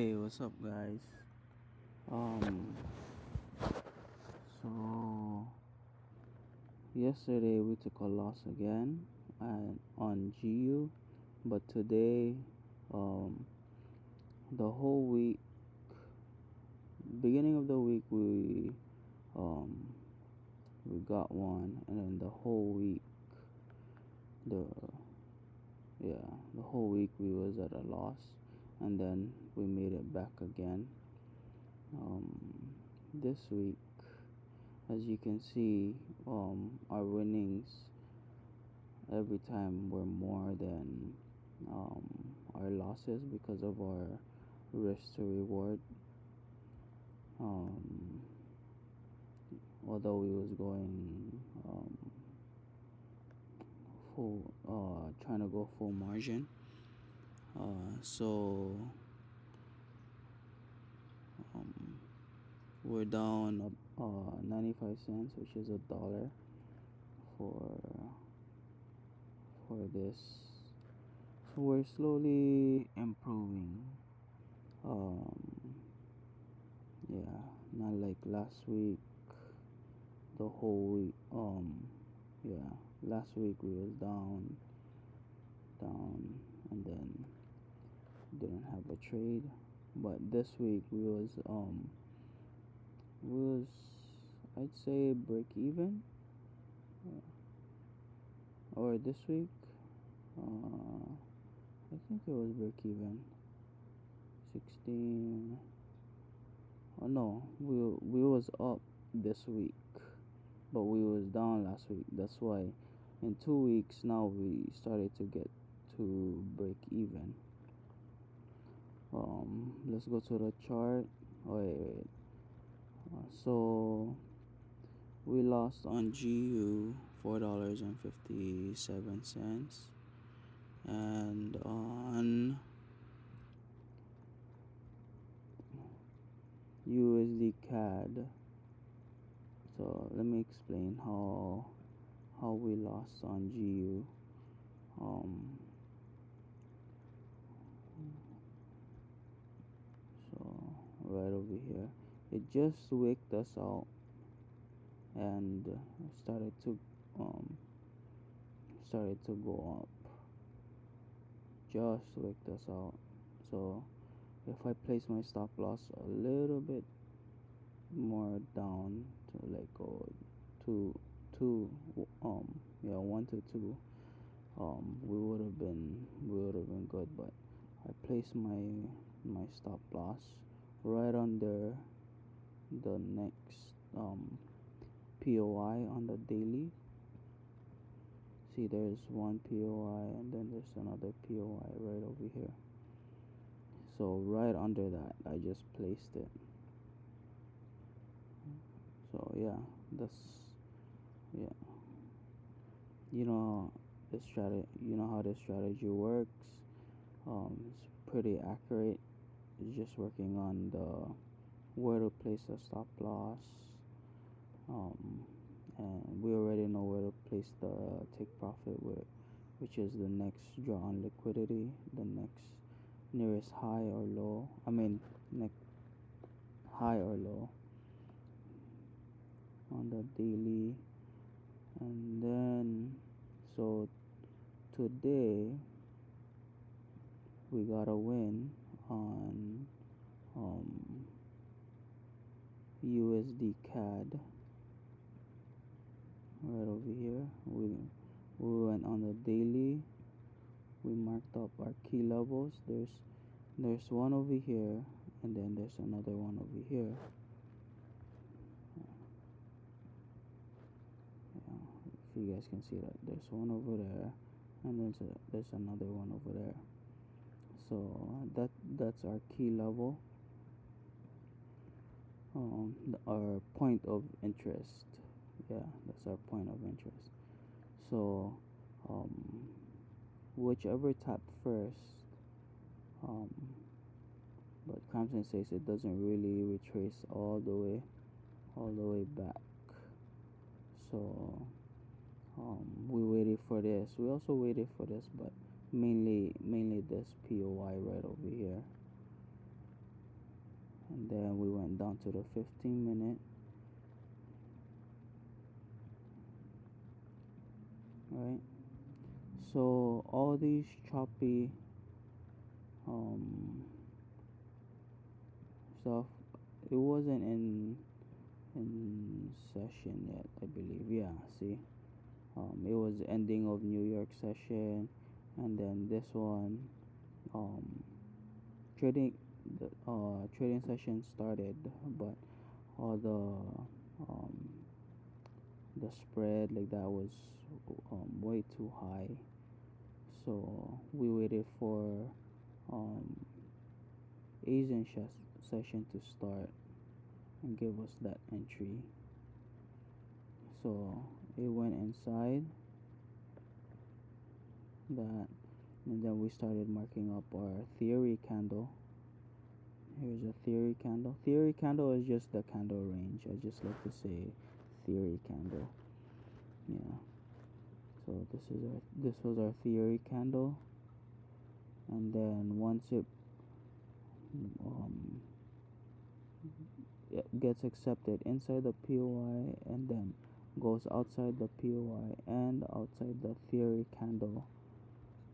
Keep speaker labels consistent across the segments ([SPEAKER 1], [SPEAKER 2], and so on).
[SPEAKER 1] Hey, what's up, guys? Um, so yesterday we took a loss again on GU, but today, um, the whole week, beginning of the week, um we got one, and then the the whole week we was at a loss, and then we made it back again. This week, as you can see, our winnings every time were more than our losses because of our risk to reward. Um, Although we was going full, trying to go full margin. So um, we're down 95 cents, which is $1 for this. So we're slowly improving. Um, yeah, not like last week. The whole week. Yeah, last week we was down, and then didn't have a trade. But this week we was I'd say break even. Uh, or this week, uh, I think it was break even. 16. Oh no, we was up this week, but we was down last week. That's why in 2 weeks now we started to get to break even. Let's go to the chart. Oh, wait. So we lost on GU $4.57, and on USD CAD. So let me explain how we lost on GU. So right over here, it just waked us out and um started to go up. Just waked us out. So if I place my stop loss a little bit more down to like go to two, 1 to 2, we would have been good. But I placed my stop loss right under the next POI on the daily. See, there's one POI, and then there's another POI right over here. So right under that I just placed it. So yeah, you know you know how this strategy works. It's pretty accurate. It's just working on the where to place the stop loss. um, and we already know where to place the take profit with, which is the next draw on liquidity, the next nearest high or low. Next high or low on the daily. And then, so today we got a win on USD CAD right over here. We went on the daily. We marked up our key levels. There's one over here, and then there's another one over here. Yeah, if you guys can see that, there's one over there, and there's another one over there. So that's our key level. Our point of interest. Yeah, that's our point of interest. So um, whichever tap first, um, but Crampton says it doesn't really retrace all the way back. So we waited for this. We also waited for this, but mainly this POI right over here. then we went down to the 15 minute, right? So all these choppy um, stuff, it wasn't in session yet, I believe. Yeah, see, it was ending of New York session, and then this one, um, trading trading session started, but all the spread like that was way too high. So we waited for um, Asian session to start and give us that entry. So it went inside that, and then we started marking up our theory candle. Here's a theory candle. Theory candle is just the candle range. I just like to say theory candle. Yeah. So this was our theory candle, and then once um, it gets accepted inside the POI and then goes outside the POI and outside the theory candle,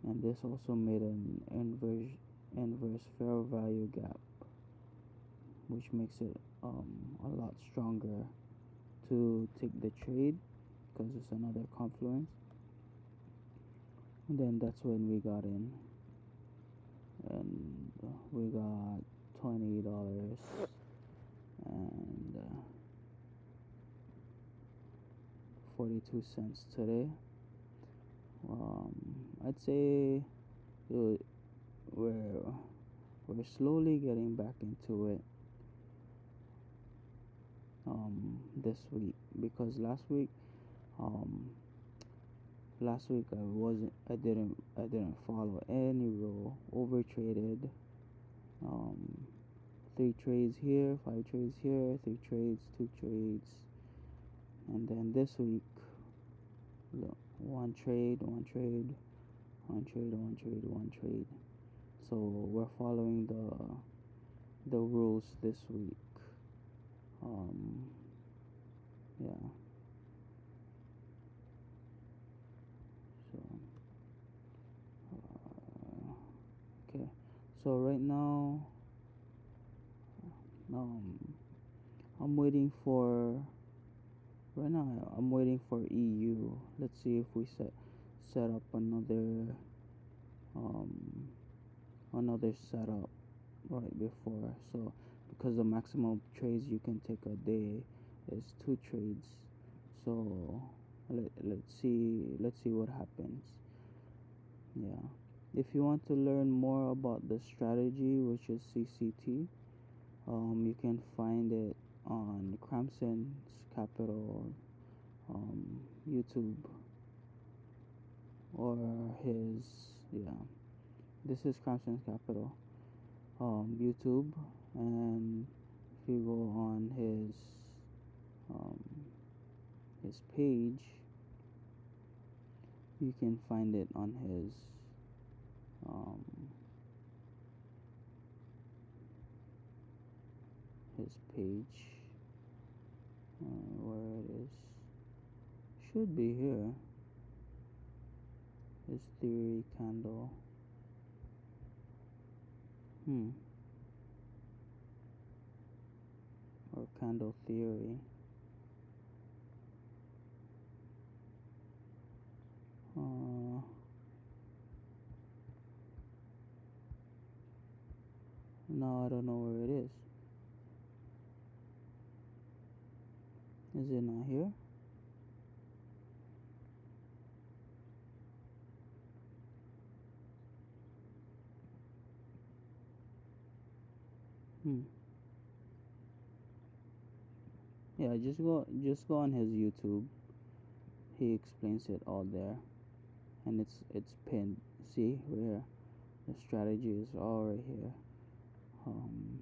[SPEAKER 1] and this also made an inverse fair value gap, which makes it a lot stronger to take the trade because it's another confluence. And then that's when we got in, and we got $20 and 42 cents today. I'd say we're slowly getting back into it this week, because um I didn't follow any rule, over traded, um 3 trades here, 5 trades here, 3 trades, 2 trades, and then this week, look, 1 trade, 1 trade, 1 trade, 1 trade, 1 trade. So we're following the rules this week. Yeah. So okay. So right now, um, I'm waiting for I'm waiting for EU. Let's see if we set up um another setup right before. So because the maximum trades you can take a day is 2 trades. So let's see what happens. Yeah. If you want to learn more about the strategy, which is CCT, you can find it on Cramson's Capital YouTube, or his, yeah, this is Cramson's Capital YouTube, and if you go on um, his page, you can find it on um, his page, where it is, should be here, his theory candle. Or candle theory. No, I don't know where it is. Is it not here? Yeah, just go on his YouTube. He explains it all there, and it's pinned. See where the strategy is all right here. Um,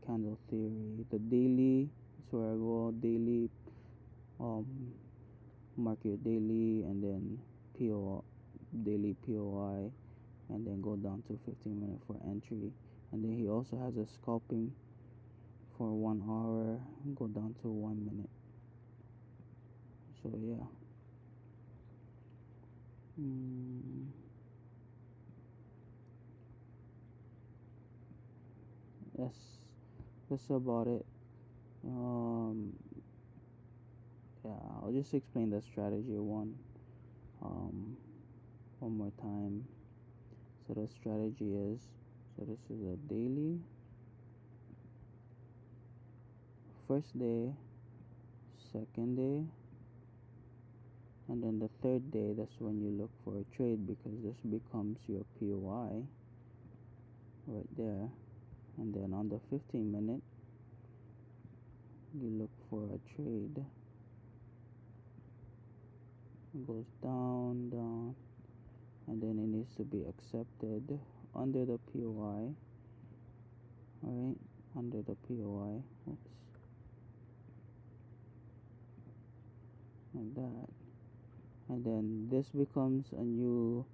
[SPEAKER 1] Candle theory. The daily. That's where I go. Daily. Mark your daily, and then PO daily POI, and then go down to 15 minutes for entry. And then he also has a scalping for 1 hour, go down to 1 minute. So yeah. mm, that's about it. um yeah, I'll just explain the strategy um one more time. So the strategy is, so this is a daily, first day, second day, and then the third day. That's when you look for a trade, because this becomes your POI right there. And then on the 15 minute, you look for a trade. It goes down, down, and then it needs to be accepted under the POI. Alright, under the POI. Oops. Like that. And then this becomes a new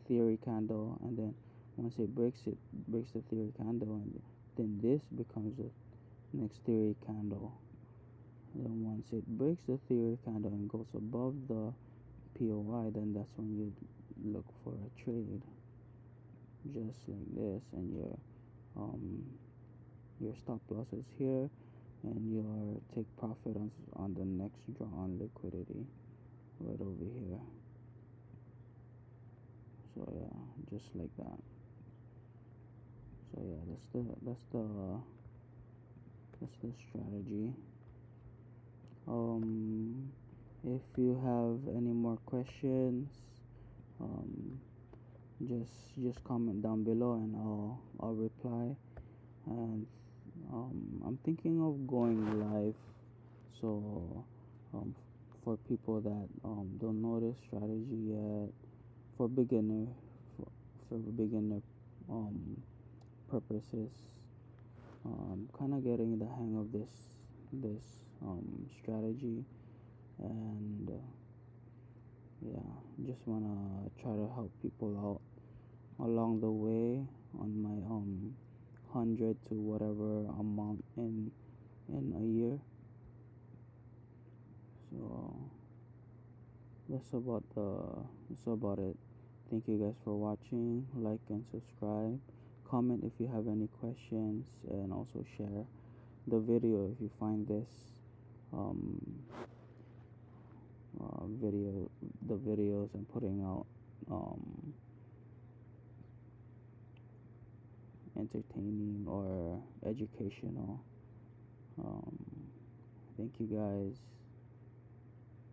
[SPEAKER 1] theory candle, and then once it breaks the theory candle, and then this becomes the next theory candle. And then once it breaks the theory candle and goes above the POI, then that's when you look for a trade, just like this. And your stop loss is here, and your take profit on the next draw on liquidity right over here. So yeah, just like that. So yeah, that's the strategy. If you have any more questions, um, just comment down below, and I'll reply. And I'm thinking of going live, so um, for people that don't know this strategy yet, for beginner for beginner um, purposes, kind of getting the hang of this strategy. And yeah, just wanna try to help people out along the way on my 100 to whatever amount in a year. So that's about it. Thank you guys for watching. Like and subscribe. Comment if you have any questions, and also share the video if you find this um, videos I'm putting out entertaining or educational. Thank you guys.